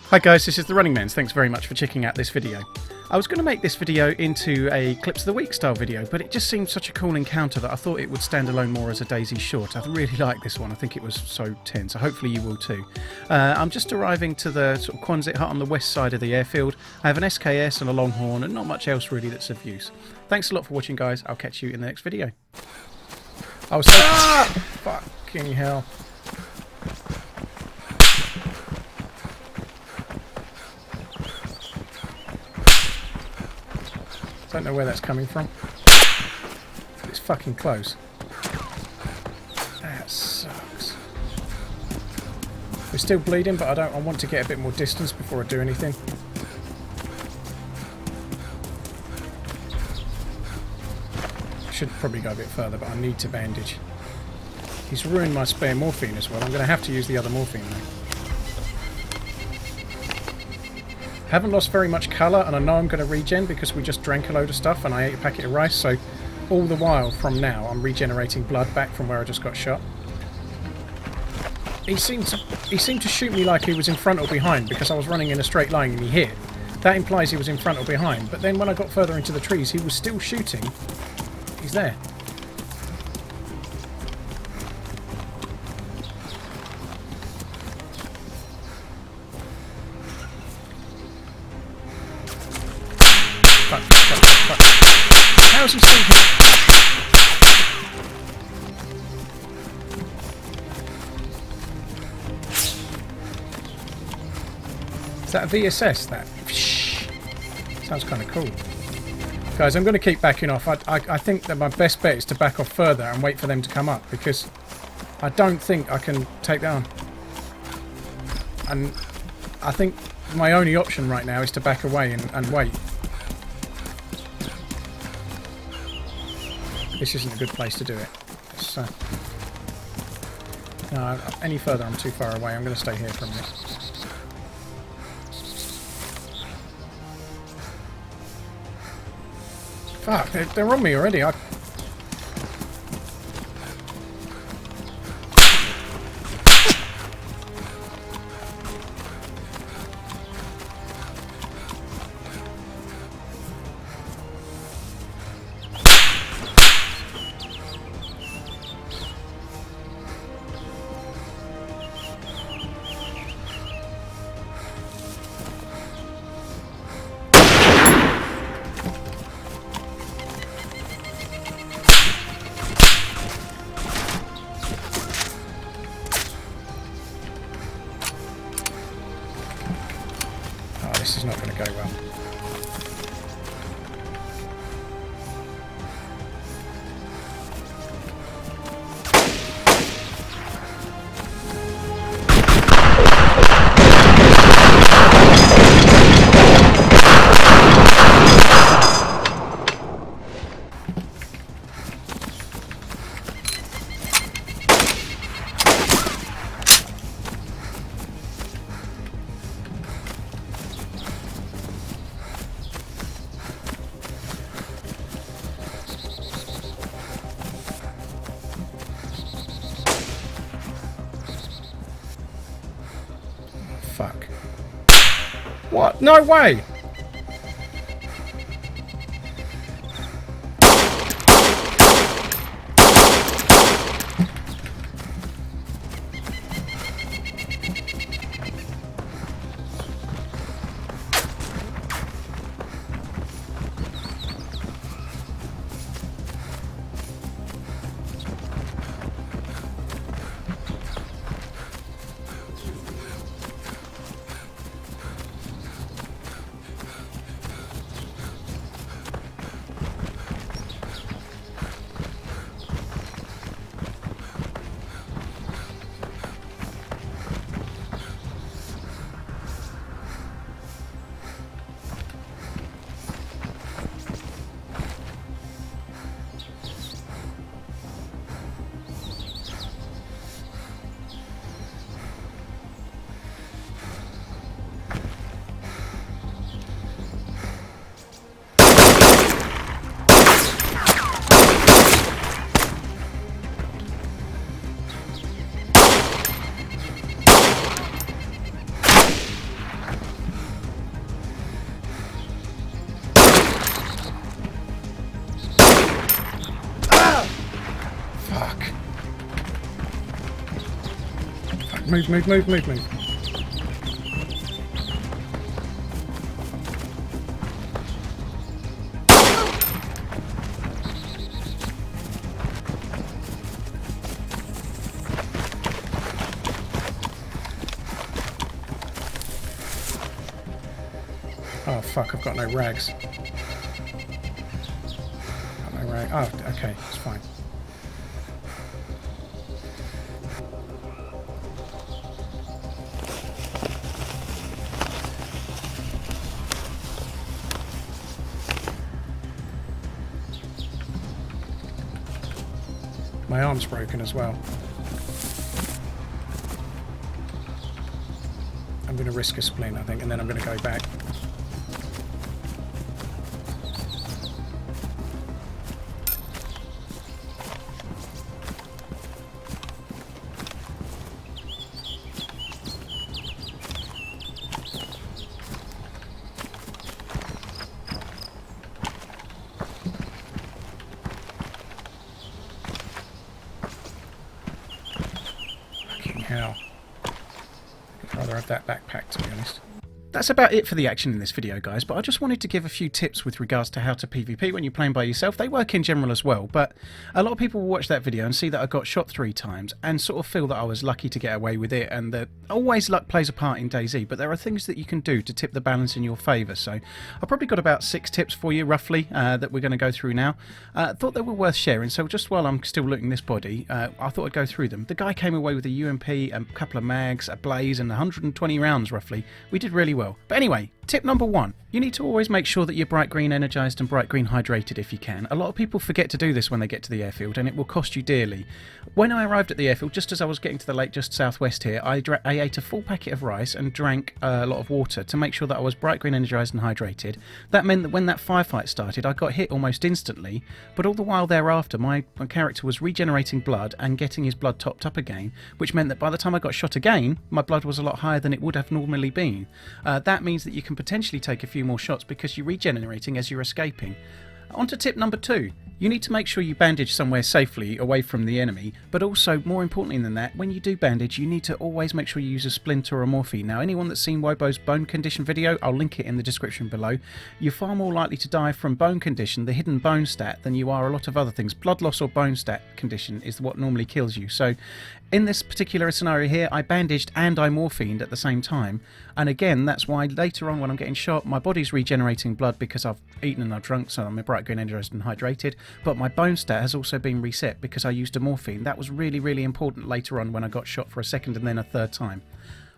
Hi guys, this is TheRunningManZ. Thanks very much for checking out this video. I was going to make this video into a Clips of the Week style video, but it just seemed such a cool encounter that I thought it would stand alone more as a DayZ short. I really like this one. I think it was so tense, so hopefully you will too. I'm just arriving to the sort of Quonset hut on the west side of the airfield. I have an SKS and a Longhorn and not much else really that's of use. Thanks a lot for watching guys. I'll catch you in the next video. I was so... Fucking hell. Don't know where that's coming from. It's fucking close. That sucks. We're still bleeding, but I want to get a bit more distance before I do anything. I should probably go a bit further, but I need to bandage. He's ruined my spare morphine as well. I'm going to have to use the other morphine now. Haven't lost very much colour, and I know I'm going to regen because we just drank a load of stuff and I ate a packet of rice, so all the while from now I'm regenerating blood back from where I just got shot. He seemed to shoot me like he was in front or behind because I was running in a straight line and he hit. That implies he was in front or behind, but then when I got further into the trees he was still shooting. He's there. Fuck. How is he still here? Is that a VSS, that? Sounds kind of cool. Guys, I'm going to keep backing off. I think that my best bet is to back off further and wait for them to come up, because I don't think I can take down. And I think my only option right now is to back away and wait. This isn't a good place to do it. So, no, any further I'm too far away. I'm going to stay here for a minute. Fuck, they're on me already. This is not going to go well. Fuck. What? No way! Move, move, move, move, move. Oh fuck, I've got no rags. Got no rag. Oh, okay, it's fine. My arm's broken as well. I'm going to risk a splint, I think, and then I'm going to go back. Hell. I'd rather have that backpack, to be honest. That's about it for the action in this video, guys, but I just wanted to give a few tips with regards to how to PvP when you're playing by yourself. They work in general as well, but a lot of people will watch that video and see that I got shot 3 times and sort of feel that I was lucky to get away with it, and that always luck plays a part in DayZ, but there are things that you can do to tip the balance in your favour. So I've probably got about 6 tips for you, roughly, that we're going to go through now. I thought they were worth sharing, so just while I'm still looting this body, I thought I'd go through them. The guy came away with a UMP, a couple of mags, a blaze, and 120 rounds, roughly. We did really well. But anyway, tip number 1. You need to always make sure that you're bright green energized and bright green hydrated if you can. A lot of people forget to do this when they get to the airfield, and it will cost you dearly. When I arrived at the airfield, just as I was getting to the lake just southwest here, I ate a full packet of rice and drank a lot of water to make sure that I was bright green energized and hydrated. That meant that when that firefight started, I got hit almost instantly, but all the while thereafter, my character was regenerating blood and getting his blood topped up again, which meant that by the time I got shot again, my blood was a lot higher than it would have normally been. That means that you can potentially take a few more shots because you're regenerating as you're escaping. On to tip number 2. You need to make sure you bandage somewhere safely away from the enemy, but also, more importantly than that, when you do bandage, you need to always make sure you use a splint or a morphine. Now, anyone that's seen Wobo's bone condition video, I'll link it in the description below, you're far more likely to die from bone condition, the hidden bone stat, than you are a lot of other things. Blood loss or bone stat condition is what normally kills you. So, in this particular scenario here, I bandaged and I morphined at the same time, and again, that's why later on when I'm getting shot, my body's regenerating blood because I've eaten and I've drunk, so I'm a bright green, energized and hydrated, but my bone stat has also been reset because I used a morphine. That was really, really important later on when I got shot for a second and then a third time.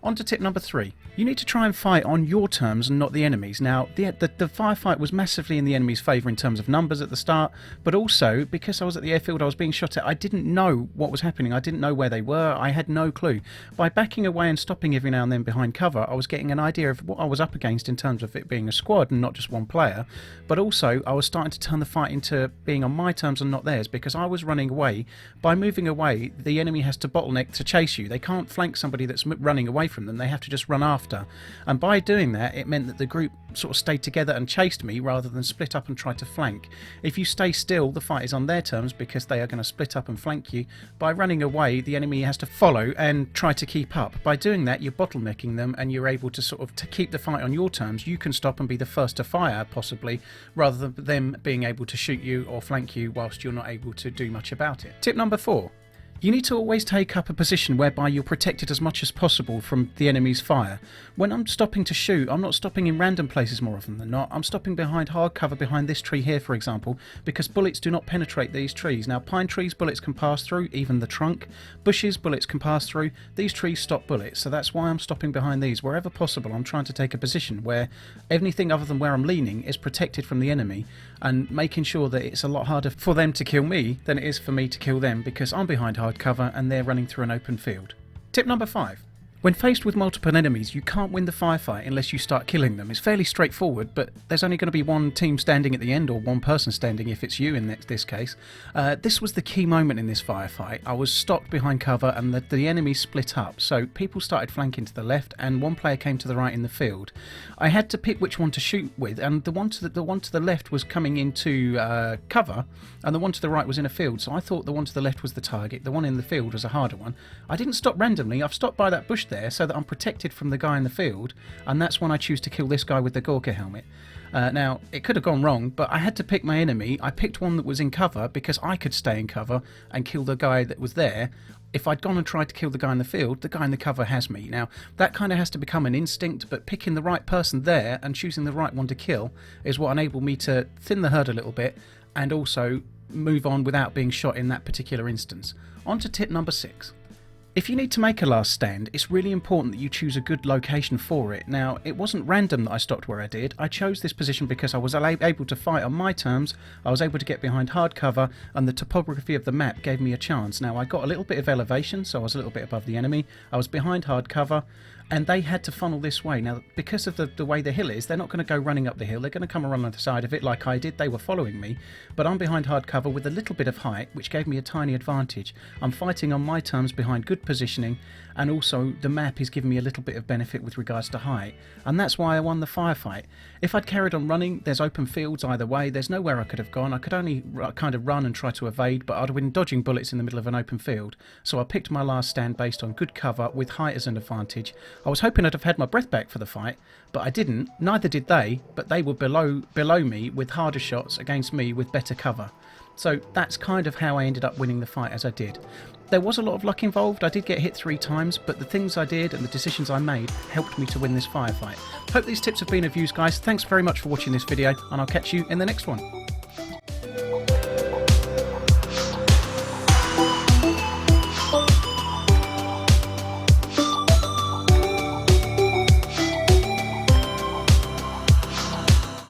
On to tip number 3. You need to try and fight on your terms and not the enemy's. Now, the firefight was massively in the enemy's favour in terms of numbers at the start, but also, because I was at the airfield I was being shot at, I didn't know what was happening. I didn't know where they were. I had no clue. By backing away and stopping every now and then behind cover, I was getting an idea of what I was up against in terms of it being a squad and not just one player, but also I was starting to turn the fight into being on my terms and not theirs, because I was running away. By moving away, the enemy has to bottleneck to chase you. They can't flank somebody that's running away from them. They have to just run after, and by doing that it meant that the group sort of stayed together and chased me rather than split up and try to flank. If you stay still, the fight is on their terms because they are going to split up and flank you. By running away, the enemy has to follow and try to keep up. By doing that, you're bottlenecking them and you're able to sort of to keep the fight on your terms. You can stop and be the first to fire possibly, rather than them being able to shoot you or flank you whilst you're not able to do much about it. Tip number 4. You need to always take up a position whereby you're protected as much as possible from the enemy's fire. When I'm stopping to shoot, I'm not stopping in random places more often than not. I'm stopping behind hard cover behind this tree here, for example, because bullets do not penetrate these trees. Now, pine trees, bullets can pass through, even the trunk. Bushes, bullets can pass through. These trees stop bullets, so that's why I'm stopping behind these. Wherever possible, I'm trying to take a position where anything other than where I'm leaning is protected from the enemy, and making sure that it's a lot harder for them to kill me than it is for me to kill them, because I'm behind hard cover and they're running through an open field. Tip number 5. When faced with multiple enemies, you can't win the firefight unless you start killing them. It's fairly straightforward, but there's only going to be one team standing at the end, or one person standing if it's you in this case. This was the key moment in this firefight. I was stopped behind cover and the enemy split up, so people started flanking to the left and one player came to the right in the field. I had to pick which one to shoot with, and the one to the left was coming into cover and the one to the right was in a field, so I thought the one to the left was the target. The one in the field was a harder one. I didn't stop randomly. I've stopped by that bush there so that I'm protected from the guy in the field, and that's when I choose to kill this guy with the Gorka helmet. Now, it could have gone wrong, but I had to pick my enemy. I picked one that was in cover because I could stay in cover and kill the guy that was there. If I'd gone and tried to kill the guy in the field, the guy in the cover has me. Now, that kind of has to become an instinct, but picking the right person there and choosing the right one to kill is what enabled me to thin the herd a little bit and also move on without being shot in that particular instance. On to tip number 6. If you need to make a last stand, it's really important that you choose a good location for it. Now, it wasn't random that I stopped where I did. I chose this position because I was able to fight on my terms, I was able to get behind hard cover, and the topography of the map gave me a chance. Now, I got a little bit of elevation, so I was a little bit above the enemy. I was behind hard cover, and they had to funnel this way. Now, because of the way the hill is, they're not going to go running up the hill. They're going to come around on the side of it like I did. They were following me, but I'm behind hard cover with a little bit of height, which gave me a tiny advantage. I'm fighting on my terms behind good positioning, and also the map is giving me a little bit of benefit with regards to height, and that's why I won the firefight. If I'd carried on running, there's open fields either way. There's nowhere I could have gone. I could only kind of run and try to evade, but I'd have been dodging bullets in the middle of an open field. So I picked my last stand based on good cover with height as an advantage. I was hoping I'd have had my breath back for the fight, but I didn't. Neither did they, but they were below me with harder shots against me with better cover. So that's kind of how I ended up winning the fight as I did. There was a lot of luck involved. I did get hit 3 times, but the things I did and the decisions I made helped me to win this firefight. Hope these tips have been of use, guys. Thanks very much for watching this video, and I'll catch you in the next one.